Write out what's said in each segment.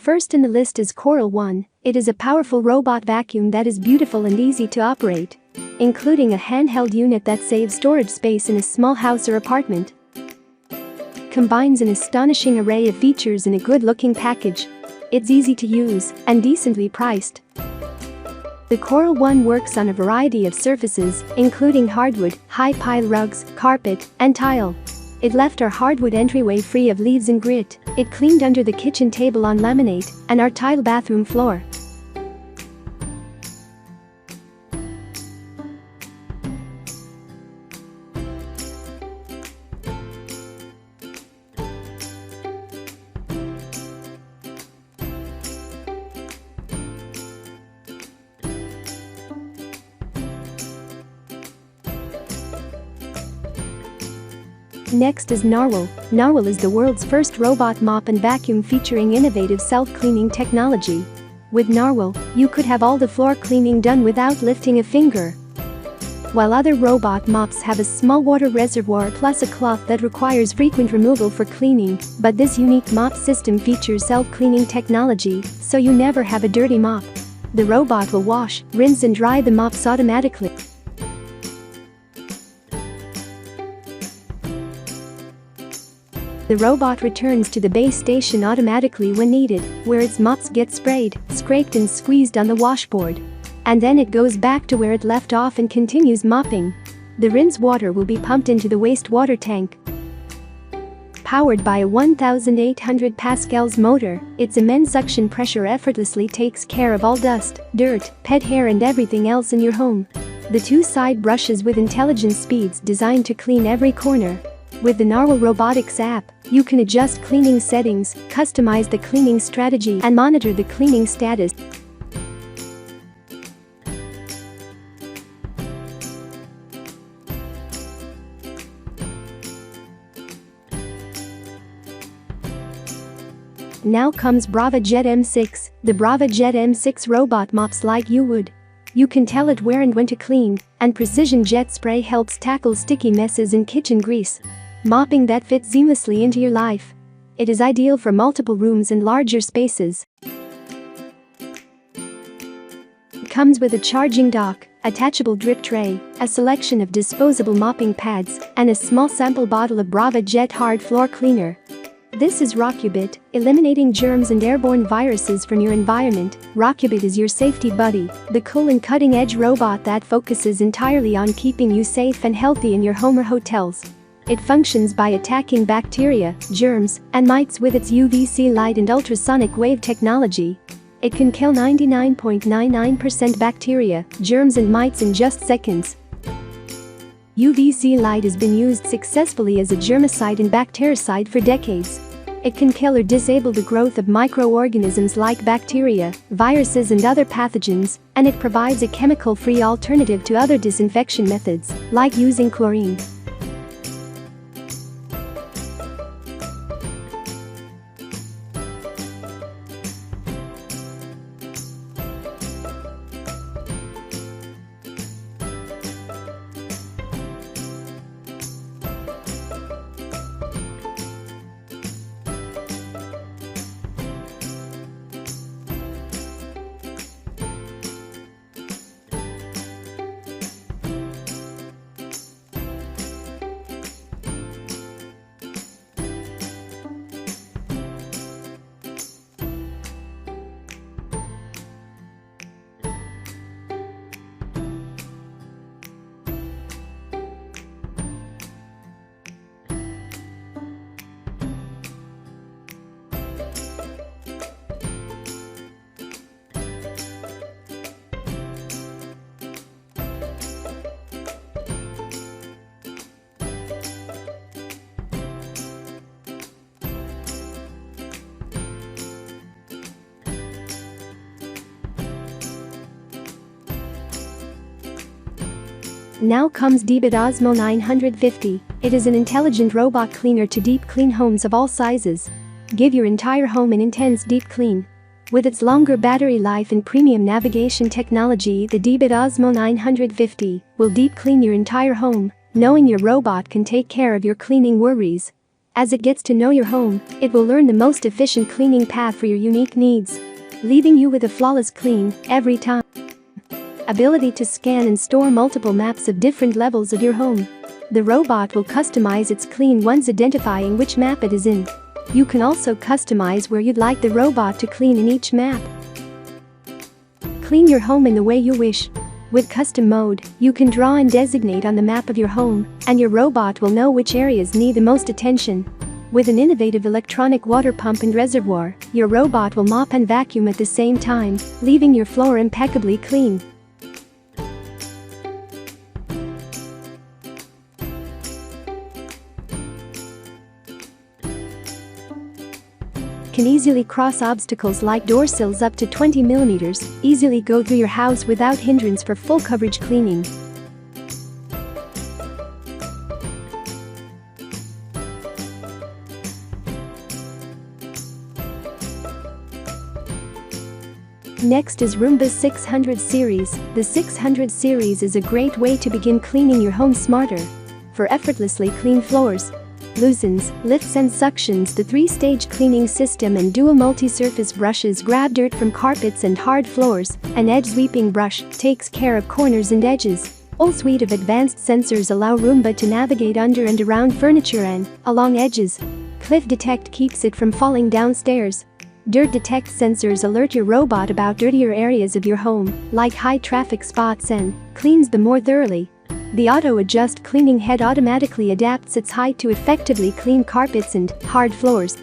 First in the list is Coral One. It is a powerful robot vacuum that is beautiful and easy to operate, including a handheld unit that saves storage space in a small house or apartment. Combines an astonishing array of features in a good-looking package. It's easy to use and decently priced. The Coral One works on a variety of surfaces, including hardwood, high-pile rugs, carpet, and tile. It left our hardwood entryway free of leaves and grit. It cleaned under the kitchen table on laminate and our tile bathroom floor. Next is Narwhal. Narwhal is the world's first robot mop and vacuum featuring innovative self-cleaning technology. With Narwhal, you could have all the floor cleaning done without lifting a finger. While other robot mops have a small water reservoir plus a cloth that requires frequent removal for cleaning, but this unique mop system features self-cleaning technology, so you never have a dirty mop. The robot will wash, rinse and dry the mops automatically. The robot returns to the base station automatically when needed, where its mops get sprayed, scraped and squeezed on the washboard. And then it goes back to where it left off and continues mopping. The rinse water will be pumped into the wastewater tank. Powered by a 1,800 pascals motor, its immense suction pressure effortlessly takes care of all dust, dirt, pet hair and everything else in your home. The two side brushes with intelligent speeds designed to clean every corner. With the Narwhal Robotics app, you can adjust cleaning settings, customize the cleaning strategy, and monitor the cleaning status. Now comes Brava Jet M6. The Brava Jet M6 robot mops like you would. You can tell it where and when to clean, and Precision Jet Spray helps tackle sticky messes and kitchen grease. Mopping that fits seamlessly into your life. It is ideal for multiple rooms and larger spaces. It comes with a charging dock, attachable drip tray, a selection of disposable mopping pads, and a small sample bottle of Brava Jet Hard Floor Cleaner. This is Rockubit, eliminating germs and airborne viruses from your environment. Rockubit is your safety buddy, the cool and cutting-edge robot that focuses entirely on keeping you safe and healthy in your home or hotels. It functions by attacking bacteria, germs, and mites with its UVC light and ultrasonic wave technology. It can kill 99.99% bacteria, germs and mites in just seconds. UVC light has been used successfully as a germicide and bactericide for decades. It can kill or disable the growth of microorganisms like bacteria, viruses and other pathogens, and it provides a chemical-free alternative to other disinfection methods, like using chlorine. Now comes Deebit Osmo 950. It is an intelligent robot cleaner to deep clean homes of all sizes. Give your entire home an intense deep clean. With its longer battery life and premium navigation technology, the Deebit Osmo 950 will deep clean your entire home, knowing your robot can take care of your cleaning worries. As it gets to know your home, it will learn the most efficient cleaning path for your unique needs, leaving you with a flawless clean every time. Ability to scan and store multiple maps of different levels of your home. The robot will customize its clean once identifying which map it is in. You can also customize where you'd like the robot to clean in each map. Clean your home in the way you wish. With custom mode, you can draw and designate on the map of your home, and your robot will know which areas need the most attention. With an innovative electronic water pump and reservoir, your robot will mop and vacuum at the same time, leaving your floor impeccably clean. Can easily cross obstacles like door sills up to 20 millimeters, easily go through your house without hindrance for full coverage cleaning. Next is Roomba 600 series. The 600 series is a great way to begin cleaning your home smarter. For effortlessly clean floors, loosens, lifts and suctions. The 3-stage cleaning system and dual multi-surface brushes grab dirt from carpets and hard floors. An edge sweeping brush takes care of corners and edges. All suite of advanced sensors allow Roomba to navigate under and around furniture and along edges. Cliff Detect keeps it from falling downstairs. Dirt Detect sensors alert your robot about dirtier areas of your home, like high traffic spots, and cleans them more thoroughly. The auto-adjust cleaning head automatically adapts its height to effectively clean carpets and hard floors.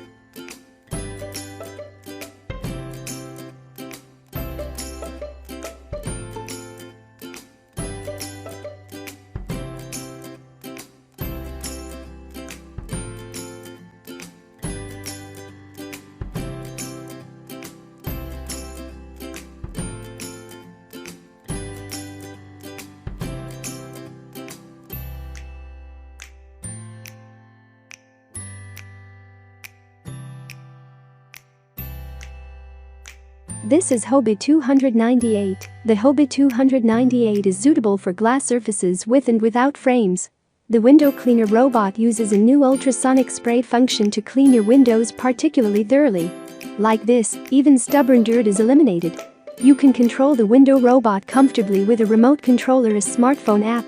This is Hobie 298. The Hobie 298 is suitable for glass surfaces with and without frames. The window cleaner robot uses a new ultrasonic spray function to clean your windows particularly thoroughly. Like this, even stubborn dirt is eliminated. You can control the window robot comfortably with a remote controller or smartphone app.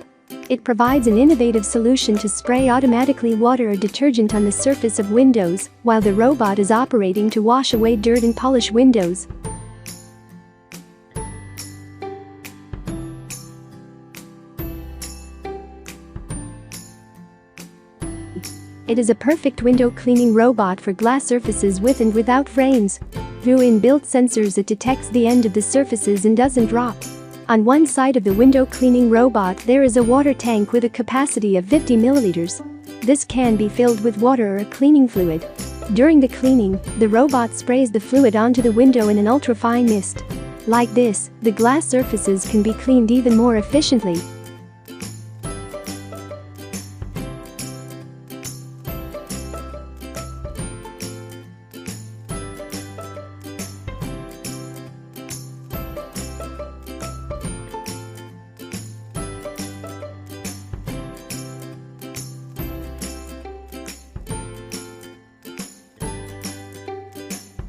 It provides an innovative solution to spray automatically water or detergent on the surface of windows, while the robot is operating to wash away dirt and polish windows. It is a perfect window cleaning robot for glass surfaces with and without frames. Through inbuilt sensors, it detects the end of the surfaces and doesn't drop. On one side of the window cleaning robot there is a water tank with a capacity of 50 milliliters. This can be filled with water or a cleaning fluid. During the cleaning, the robot sprays the fluid onto the window in an ultrafine mist. Like this, the glass surfaces can be cleaned even more efficiently.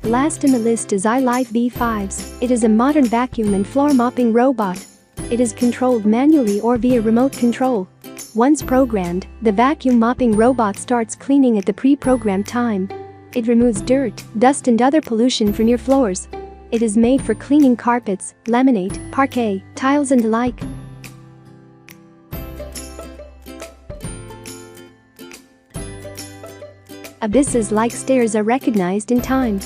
Last in the list is iLife V5s. It is a modern vacuum and floor mopping robot. It is controlled manually or via remote control. Once programmed, the vacuum mopping robot starts cleaning at the pre-programmed time. It removes dirt, dust and other pollution from your floors. It is made for cleaning carpets, laminate, parquet, tiles and the like. Abysses like stairs are recognized in time.